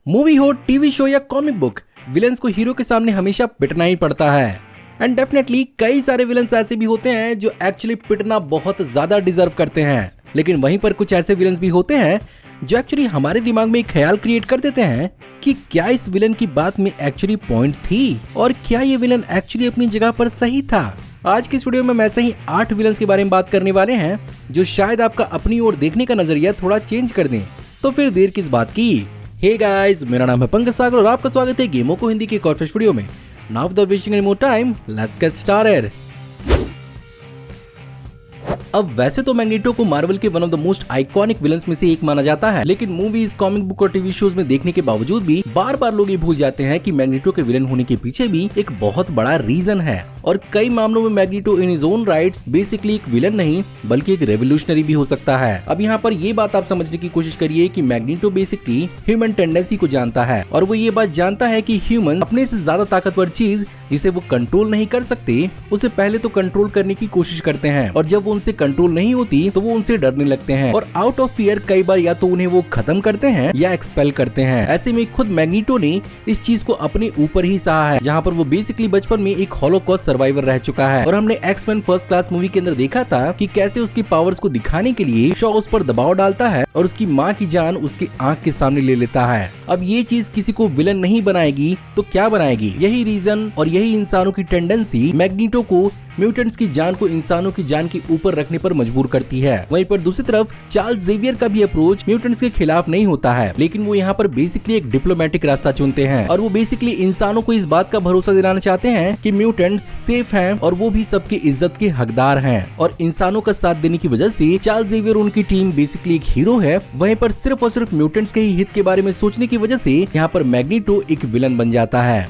Movie हो, TV show या comic book, villains को हीरो के सामने हमेशा पिटना ही पड़ता है। एंड डेफिनेटली कई सारे विलेंस ऐसे भी होते हैं जो एक्चुअली पिटना बहुत ज्यादा डिजर्व करते हैं, लेकिन वहीं पर कुछ ऐसे विलेंस भी होते हैं जो एक्चुअली हमारे दिमाग में एक ख्याल क्रिएट कर देते हैं कि क्या इस विलन की बात में एक्चुअली पॉइंट थी और क्या ये विलन एक्चुअली अपनी जगह पर सही था। आज की इस वीडियो में हम ऐसे ही 8 विलन्स के बारे में बात करने वाले हैं जो शायद आपका अपनी ओर देखने का नजरिया थोड़ा चेंज कर दें। तो फिर देर किस बात की। हे गाइस, मेरा नाम है पंकज सागर और आपका स्वागत है गेमों को हिंदी के एक और फ्रेश वीडियो में। Now without wasting any more time, let's get started. अब वैसे तो मैग्नेटो को मार्वल के one of the most iconic villains में से एक माना जाता है, लेकिन मूवीज, कॉमिक बुक और टीवी शोज में देखने के बावजूद भी बार बार लोग ये भूल जाते हैं कि मैग्नेटो के विलन होने के पीछे भी एक बहुत बड़ा रीजन है। और कई मामलों में magneto in his own rights basically एक विलन नहीं बल्कि एक रेवोल्यूशनरी भी हो सकता है। अब यहाँ पर ये बात आप समझने की कोशिश करिए कि मैग्नेटो बेसिकली ह्यूमन टेंडेंसी को जानता है और वो ये बात जानता है कि ह्यूमन अपने से ज्यादा ताकतवर चीज जिसे वो कंट्रोल नहीं कर सकते उसे पहले तो कंट्रोल करने की कोशिश करते हैं, और जब वो उनसे कंट्रोल नहीं होती तो वो उनसे डरने लगते हैं और आउट ऑफ फियर कई बार या तो उन्हें वो खत्म करते हैं या एक्सपेल करते हैं। ऐसे में खुद मैग्नेटो ने इस चीज को अपने ऊपर ही सहा है, जहाँ पर वो बेसिकली बचपन में एक हॉलोकॉस्ट सर्वाइवर रह चुका है। और हमने एक्स-मैन फर्स्ट क्लास मूवी के अंदर देखा था कि कैसे उसकी पावर्स को दिखाने के लिए शॉ उस पर दबाव डालता है और उसकी माँ की जान उसकी आंख के सामने ले लेता है। अब ये चीज किसी को विलन नहीं बनाएगी तो क्या बनाएगी? यही रीजन और यही इंसानों की टेंडेंसी मैग्नेटो को म्यूटेंट्स की जान को इंसानों की जान के ऊपर रखने पर मजबूर करती है। वहीं पर दूसरी तरफ चार्ल्स ज़ेवियर का भी अप्रोच म्यूटेंट्स के खिलाफ नहीं होता है, लेकिन वो यहाँ पर बेसिकली एक डिप्लोमेटिक रास्ता चुनते हैं और वो बेसिकली इंसानों को इस बात का भरोसा दिलाना चाहते हैं कि म्यूटेंट्स सेफ हैं और वो भी सबकी इज्जत के हकदार हैं। और इंसानों का साथ देने की वजह से चार्ल्स ज़ेवियर उनकी टीम बेसिकली एक हीरो है। वहीं पर सिर्फ और सिर्फ म्यूटेंट्स के ही हित के बारे में सोचने की वजह से यहाँ पर मैग्नेटो एक विलन बन जाता है।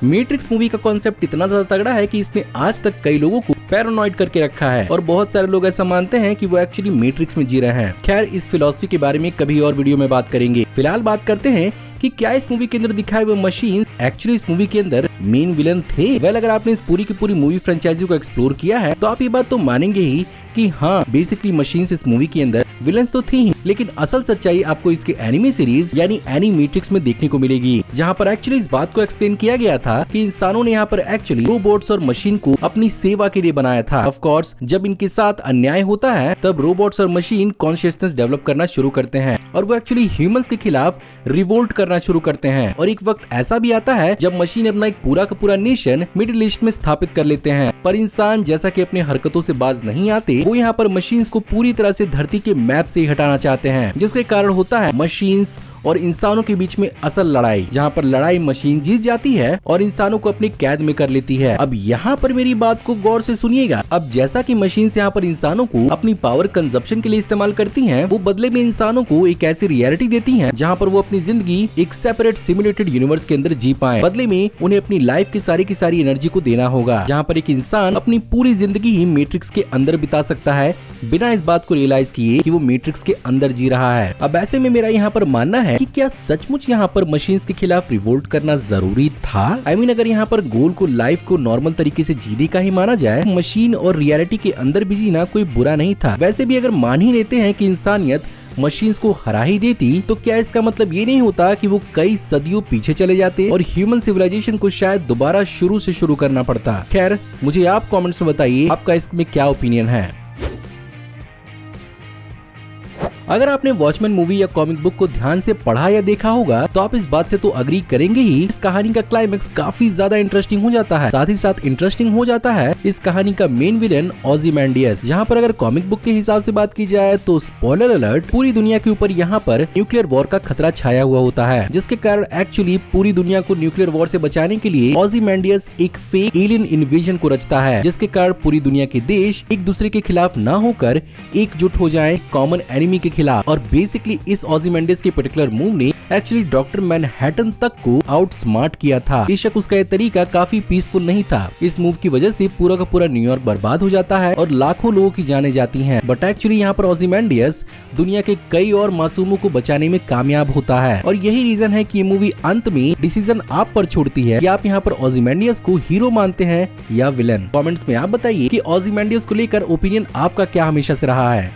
मैट्रिक्स मूवी का कॉन्सेप्ट इतना ज्यादा तगड़ा है कि इसने आज तक कई लोगों को पैरानॉइड करके रखा है और बहुत सारे लोग ऐसा मानते हैं कि वो एक्चुअली मैट्रिक्स में जी रहे हैं। खैर, इस फिलॉसफी के बारे में कभी और वीडियो में बात करेंगे। फिलहाल बात करते हैं कि क्या इस मूवी के अंदर दिखाए हुए मशीन एक्चुअली इस मूवी के अंदर मेन विलन थे। वेल, अगर आपने इस पूरी की पूरी मूवी फ्रेंचाइजी को एक्सप्लोर किया है तो आप ये बात तो मानेंगे ही कि हाँ, बेसिकली मशीन्स इस मूवी के अंदर विलन्स तो थी ही, लेकिन असल सच्चाई आपको इसके एनिमे सीरीज यानी एनिमेट्रिक्स में देखने को मिलेगी, जहाँ पर एक्चुअली इस बात को एक्सप्लेन किया गया था कि इंसानों ने यहाँ पर एक्चुअली रोबोट्स और मशीन को अपनी सेवा के लिए बनाया था। ऑफ कोर्स, जब इनके साथ अन्याय होता है तब रोबोट्स और मशीन कॉन्शियसनेस डेवलप करना शुरू करते हैं और वो एक्चुअली ह्यूमंस के खिलाफ रिवोल्ट करना शुरू करते हैं। और एक वक्त ऐसा भी आता है जब मशीन अपना एक पूरा का पूरा नेशन मिडिल ईस्ट में स्थापित कर लेते हैं, पर इंसान जैसा कि अपनी हरकतों से बाज नहीं आते, वो यहाँ पर मशीन्स को पूरी तरह से धरती के मैप से हटाना चाहते हैं, जिसके कारण होता है मशीन्स और इंसानों के बीच में असल लड़ाई, जहाँ पर लड़ाई मशीन जीत जाती है और इंसानों को अपनी कैद में कर लेती है। अब यहाँ पर मेरी बात को गौर से सुनिएगा। अब जैसा कि मशीन यहाँ पर इंसानों को अपनी पावर कंजप्शन के लिए इस्तेमाल करती हैं, वो बदले में इंसानों को एक ऐसी रियलिटी देती हैं जहाँ पर वो अपनी जिंदगी एक सेपरेट सिमुलेटेड यूनिवर्स के अंदर जी पाए। बदले में उन्हें अपनी लाइफ की सारी एनर्जी को देना होगा, जहाँ पर एक इंसान अपनी पूरी जिंदगी ही मैट्रिक्स के अंदर बिता सकता है बिना इस बात को रियलाइज किए कि वो मैट्रिक्स के अंदर जी रहा है। अब ऐसे में मेरा यहाँ पर मानना है कि क्या सचमुच यहाँ पर मशीन्स के खिलाफ रिवोल्ट करना जरूरी था? I mean, अगर यहाँ पर गोल को लाइफ को नॉर्मल तरीके से जीने का ही माना जाए, मशीन और रियलिटी के अंदर भी जीना कोई बुरा नहीं था। वैसे भी अगर मान ही लेते हैं कि इंसानियत मशीन्स को हरा ही देती, तो क्या इसका मतलब ये नहीं होता कि वो कई सदियों पीछे चले जाते और ह्यूमन सिविलाइजेशन को शायद दोबारा शुरू से शुरू करना पड़ता? खैर, मुझे आप कमेंट्स में बताइए आपका इसमें क्या ओपिनियन है। अगर आपने वॉचमैन मूवी या कॉमिक बुक को ध्यान से पढ़ा या देखा होगा तो आप इस बात से तो अग्री करेंगे ही, इस कहानी का क्लाइमेक्स काफी ज्यादा इंटरेस्टिंग हो जाता है। साथ ही साथ इंटरेस्टिंग हो जाता है इस कहानी का मेन विलन ओज़िमैंडियस, जहाँ पर अगर कॉमिक बुक के हिसाब से बात की जाए तो स्पॉइलर अलर्ट, पूरी दुनिया के ऊपर यहाँ पर न्यूक्लियर वॉर का खतरा छाया हुआ होता है, जिसके कारण एक्चुअली पूरी दुनिया को न्यूक्लियर वॉर से बचाने के लिए ओज़िमैंडियस एक फेक एलियन इन्वेजन को रचता है, जिसके कारण पूरी दुनिया के देश एक दूसरे के खिलाफ न होकर एकजुट हो जाएं कॉमन एनिमी के खिलाफ। और बेसिकली इस ओज़िमैंडियस के पर्टिकुलर मूव ने एक्चुअली डॉक्टर मैनहट्टन तक को आउट स्मार्ट किया था। बेशक उसका ये तरीका काफी पीसफुल नहीं था। इस मूव की वजह से पूरा का पूरा न्यूयॉर्क बर्बाद हो जाता है और लाखों लोगों की जानें जाती हैं, बट एक्चुअली यहाँ पर ओज़िमैंडियस दुनिया के कई और मासूमों को बचाने में कामयाब होता है। और यही रीजन है कि ये मूवी अंत में डिसीजन आप पर छोड़ती है कि आप यहाँ पर ओज़िमैंडियस को हीरो मानते हैं या विलन। कमेंट्स में आप बताइए कि ओज़िमैंडियस को लेकर ओपिनियन आपका क्या हमेशा से रहा है।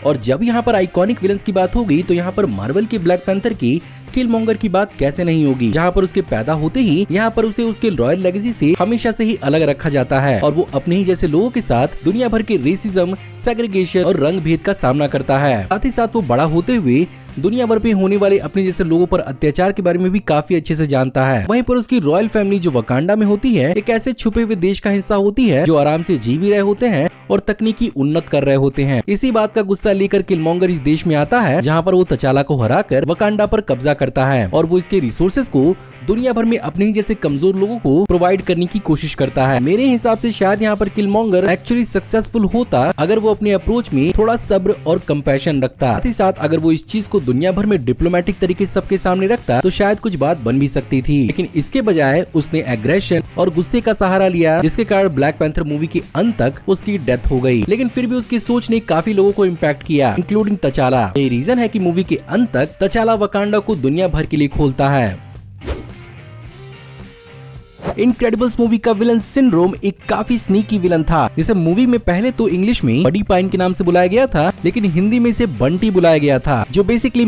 और जब यहाँ पर आइकॉनिक विलन्स की बात होगी तो यहाँ पर मार्वल के ब्लैक पैंथर की किलमॉन्गर की बात कैसे नहीं होगी, जहाँ पर उसके पैदा होते ही यहाँ पर उसे उसके रॉयल लेगेसी से हमेशा से ही अलग रखा जाता है और वो अपने ही जैसे लोगों के साथ दुनिया भर के रेसिज्म, सेग्रीगेशन और रंग भेद का सामना करता है। साथ ही साथ वो बड़ा होते हुए दुनिया भर पे होने वाले अपने जैसे लोगों पर अत्याचार के बारे में भी काफी अच्छे से जानता है। वहीं पर उसकी रॉयल फैमिली जो वकांडा में होती है एक ऐसे छुपे हुए देश का हिस्सा होती है जो आराम से जी भी रहे होते हैं और तकनीकी उन्नत कर रहे होते हैं। इसी बात का गुस्सा लेकर किलमॉन्गर इस देश में आता है जहाँ पर वो तचाला को हराकर वकांडा पर कब्जा करता है और वो इसके रिसोर्सेज को दुनिया भर में अपने ही जैसे कमजोर लोगों को प्रोवाइड करने की कोशिश करता है। मेरे हिसाब से शायद यहाँ पर किलमॉन्गर एक्चुअली सक्सेसफुल होता अगर वो अपने अप्रोच में थोड़ा सब्र और कंपैशन रखता। साथ ही साथ अगर वो इस चीज को दुनिया भर में डिप्लोमेटिक तरीके से सबके सामने रखता तो शायद कुछ बात बन भी सकती थी, लेकिन इसके बजाय उसने एग्रेशन और गुस्से का सहारा लिया जिसके कारण ब्लैक पैंथर मूवी के अंत तक उसकी डेथ हो गई। लेकिन फिर भी उसकी सोच ने काफी लोगों को इम्पैक्ट किया, इंक्लूडिंग तचाला। यही रीजन है कि मूवी के अंत तक तचाला वकांडा को दुनिया भर के लिए खोलता है। इनक्रेडिबल्स मूवी का विलन सिंड्रोम एक काफी स्नीकी विलन था, जिसे मूवी में पहले तो इंग्लिश में बडी पाइन के नाम से बुलाया गया था, लेकिन हिंदी में इसे बंटी बुलाया गया था, जो बेसिकली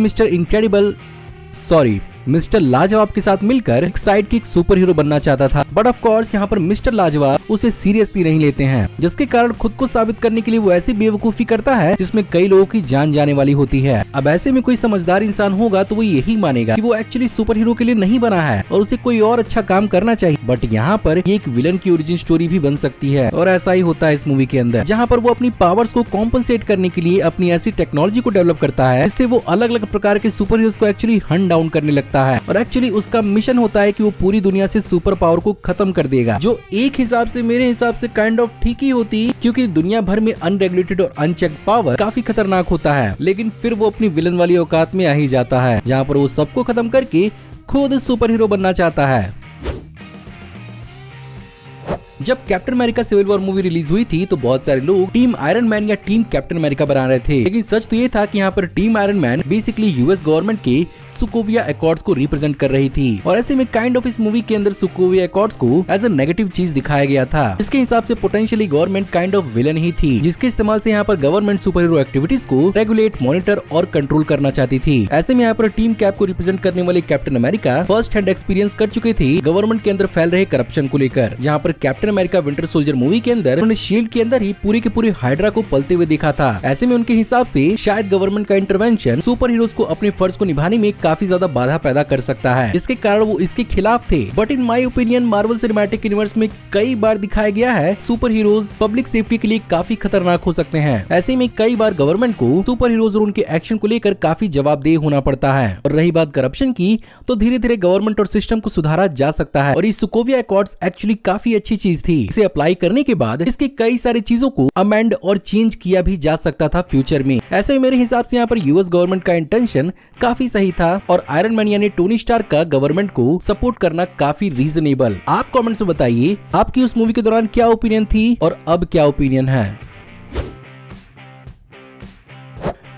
मिस्टर लाजवाब के साथ मिलकर एक साइड किक सुपर हीरो बनना चाहता था। बट ऑफ कोर्स यहाँ पर मिस्टर लाजवाब उसे सीरियसली नहीं लेते हैं, जिसके कारण खुद को साबित करने के लिए वो ऐसी बेवकूफी करता है जिसमें कई लोगों की जान जाने वाली होती है। अब ऐसे में कोई समझदार इंसान होगा तो वो यही मानेगा कि वो एक्चुअली सुपर हीरो के लिए नहीं बना है और उसे कोई और अच्छा काम करना चाहिए। बट यहाँ पर ये एक विलन की ओरिजिन स्टोरी भी बन सकती है और ऐसा ही होता है इस मूवी के अंदर, जहाँ पर वो अपनी पावर्स को कॉम्पनसेट करने के लिए अपनी ऐसी टेक्नोलॉजी को डेवलप करता है जिससे वो अलग अलग प्रकार के सुपर हीरोज को एक्चुअली हंट डाउन करने लगता है और एक्चुअली उसका मिशन होता है कि वो पूरी दुनिया से सुपर पावर को खत्म कर देगा, जो एक हिसाब से मेरे हिसाब से काइंड ऑफ ठीक ही होती, क्योंकि दुनिया भर में अनरेगुलेटेड और अनचेक्ड पावर काफी खतरनाक होता है। लेकिन फिर वो अपनी विलन वाली औकात में आ ही जाता है, जहाँ पर वो सबको खत्म करके खुद सुपर हीरो बनना चाहता है। जब Captain America Civil War movie release हुई थी तो बहुत सारे लोग टीम आयरन मैन या टीम कैप्टन अमेरिका बना रहे थे, लेकिन सच तो ये था कि यहाँ पर team Iron man basically US government के सुकोविया एकॉर्ड्स को रिप्रेजेंट कर रही थी और ऐसे में काइंड ऑफ इस मूवी के अंदर सुकोविया एकॉर्ड्स को एज अ नेगेटिव चीज दिखाया गया था, जिसके हिसाब से potentially government kind of villain ही थी, जिसके इस्तेमाल से यहाँ पर गवर्नमेंट सुपर हीरो एक्टिविटीज को रेगुलेट, मॉनिटर और कंट्रोल करना चाहती थी। ऐसे में यहाँ पर टीम कैप को रिप्रेजेंट करने वाले captain America first hand experience कर चुके थे गवर्नमेंट के अंदर फैल रहे करप्शन को लेकर, जहाँ पर captain America winter soldier movie के अंदर उन्होंने शील्ड के अंदर ही पूरी के पूरे हाइड्रा को पलते हुए देखा था। ऐसे में उनके हिसाब से शायद गवर्नमेंट का इंटरवेंशन सुपर हीरोज को अपने फर्ज को निभाने में काफी ज्यादा बाधा पैदा कर सकता है, जिसके कारण वो इसके खिलाफ थे। But in my opinion Marvel cinematic universe में कई बार दिखाया गया है सुपर हीरोज पब्लिक सेफ्टी के लिए काफी खतरनाक हो सकते हैं। ऐसे में कई बार गवर्नमेंट को सुपर हीरोज और उनके एक्शन को लेकर काफी जवाबदेह होना पड़ता है। और रही बात करप्शन की, तो धीरे धीरे गवर्नमेंट और सिस्टम को सुधारा जा सकता है और ये सुकोविया एकॉर्ड्स एक्चुअली काफी अच्छी चीज थी। इसे अप्लाई करने के बाद इसके कई सारी चीजों को अमेंड और चेंज किया भी जा सकता था फ्यूचर में। ऐसे में मेरे हिसाब से यहाँ पर यूएस गवर्नमेंट का इंटेंशन काफी सही था और आयरन मैन यानी टोनी स्टार्क का गवर्नमेंट को सपोर्ट करना काफी रीजनेबल। आप कमेंट्स में बताइए आपकी उस मूवी के दौरान क्या ओपिनियन थी और अब क्या ओपिनियन है।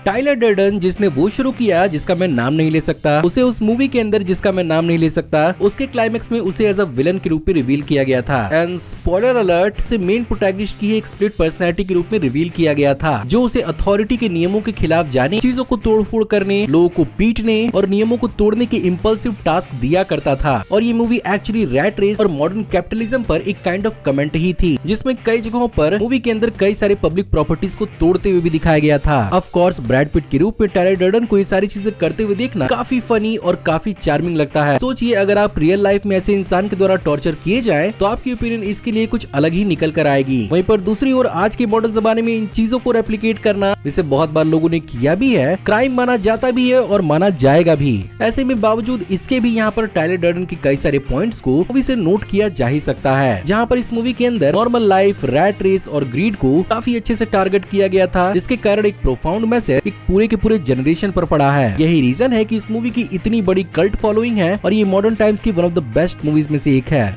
टाइलर डर्डन जिसने वो शुरू किया जिसका मैं नाम नहीं ले सकता, उसे उस मूवी के अंदर जिसका मैं नाम नहीं ले सकता, उसके क्लाइमेक्स में उसे एज अ विलन के रूप में रिवील किया गया था। एंड स्पॉइलर अलर्ट, उसे मेन प्रोटैगनिस्ट की एक स्प्लिट पर्सनैलिटी के रूप में रिवील किया गया था, जो उसे अथॉरिटी के नियमों के खिलाफ जाने, चीजों को तोड़फोड़ करने, लोगों को पीटने और नियमों को तोड़ने के इम्पल्सिव टास्क दिया करता था। और ये मूवी एक्चुअली रैट रेस और मॉडर्न कैपिटलिज्म पर एक काइंड ऑफ कमेंट ही थी, जिसमें कई जगहों पर मूवी के अंदर कई सारे पब्लिक प्रॉपर्टीज को तोड़ते हुए भी दिखाया गया था। ऑफ कोर्स ब्रैड पिट के रूप में टाइलर डर्डन को ये सारी चीजें करते हुए देखना काफी फनी और काफी चार्मिंग लगता है। सोचिए अगर आप रियल लाइफ में ऐसे इंसान के द्वारा टॉर्चर किए जाएं तो आपकी ओपिनियन इसके लिए कुछ अलग ही निकल कर आएगी। वहीं पर दूसरी ओर आज के मॉडर्न जमाने में इन चीजों को रेप्लिकेट करना, जिसे बहुत बार लोगों ने किया भी है, क्राइम माना जाता भी है और माना जाएगा भी। ऐसे में बावजूद इसके भी यहाँ पर टाइलर डर्डन के कई सारे पॉइंट्स को मूवी से नोट किया जा ही सकता है, जहाँ पर इस मूवी के अंदर नॉर्मल लाइफ, रैट रेस और ग्रीड को काफी अच्छे से टारगेट किया गया था, जिसके कारण एक प्रोफाउंड मैसेज एक पूरे के पूरे जनरेशन पर पड़ा है। यही रीजन है कि इस मूवी की इतनी बड़ी कल्ट फॉलोइंग है और ये मॉडर्न टाइम्स की one of the best movies में से एक है।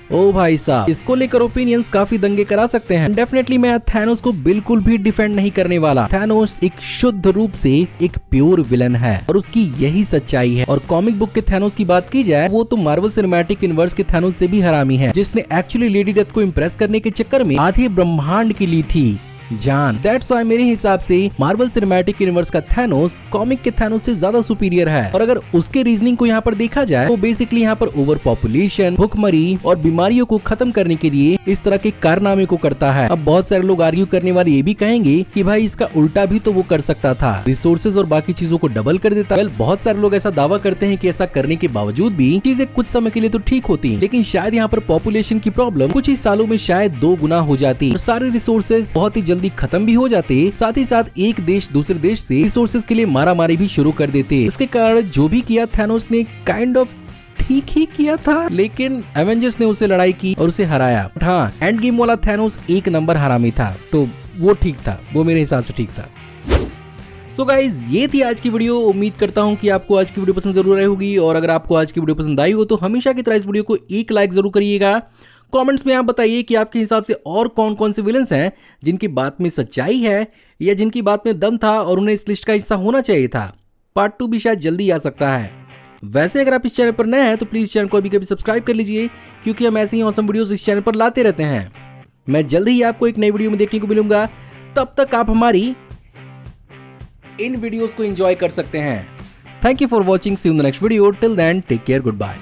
ओ भाई साहब, इसको लेकर ओपिनियंस काफी दंगे करा सकते हैं। डेफिनेटली मैं थैनोस को बिल्कुल भी डिफेंड नहीं करने वाला। थैनोस एक शुद्ध रूप से एक प्योर विलन है और उसकी यही सच्चाई है। और कॉमिक बुक के थैनोस की बात की जाए, वो तो मार्वल सिनेमैटिक यूनिवर्स के थैनोस से भी हरामी है, जिसने एक्चुअली लेडी डेथ को इम्प्रेस करने के चक्कर में आधे ब्रह्मांड की ली थी जान। दैट्स व्हाई मेरे हिसाब से मार्वल सिनेमैटिक यूनिवर्स का थैनोस कॉमिक के थैनोस से ज्यादा सुपीरियर है। और अगर उसके रीजनिंग को यहाँ पर देखा जाए तो बेसिकली यहाँ पर ओवर पॉपुलेशन, भुखमरी और बीमारियों को खत्म करने के लिए इस तरह के कारनामे को करता है। अब बहुत सारे लोग आर्ग्यू करने वाले ये भी कहेंगे कि भाई इसका उल्टा भी तो वो कर सकता था, रिसोर्सेज और बाकी चीजों को डबल कर देता। बहुत सारे लोग ऐसा दावा करते हैं कि ऐसा करने के बावजूद भी चीजें कुछ समय के लिए तो ठीक होती, लेकिन शायद यहाँ पर पॉपुलेशन की प्रॉब्लम कुछ ही सालों में शायद 2 गुना हो जाती और सारे रिसोर्सेज बहुत ही जल्दी खत्म भी हो जाते। साथ ही साथ एक देश दूसरे देश से रिसोर्सेज के लिए मारामारी भी शुरू कर देते। इसके कारण जो भी किया थैनोस ने काइंड ऑफ ठीक ही किया था, लेकिन एवेंजर्स ने उसे लड़ाई की और उसे हराया। हाँ, एंड गेम वाला थैनोस एक नंबर हरामी था, तो वो ठीक था, वो मेरे हिसाब से ठीक था। सो गाइज, ये थी आज की वीडियो। उम्मीद करता हूँ कि आपको आज की वीडियो पसंद जरूर आई होगी, और अगर आपको आज की वीडियो पसंद आई हो तो हमेशा की तरह इस वीडियो को एक लाइक जरूर करिएगा। कमेंट्स में आप बताइए कि आपके हिसाब से और कौन कौन से विलन्स हैं जिनकी बात में सच्चाई है या जिनकी बात में दम था और उन्हें इस लिस्ट का हिस्सा होना चाहिए था। पार्ट 2 भी शायद जल्दी आ सकता है। वैसे अगर आप इस चैनल पर नए हैं तो प्लीज चैनल को अभी कभी सब्सक्राइब कर लीजिए, क्योंकि हम ऐसे ही ऑसम वीडियोस इस चैनल पर लाते रहते हैं। मैं जल्द ही आपको एक नई वीडियो में देखने को मिलूंगा। तब तक आप हमारी इन वीडियोस को एंजॉय कर सकते हैं। Thank you for watching, see you in the next video. Till then take care, good bye.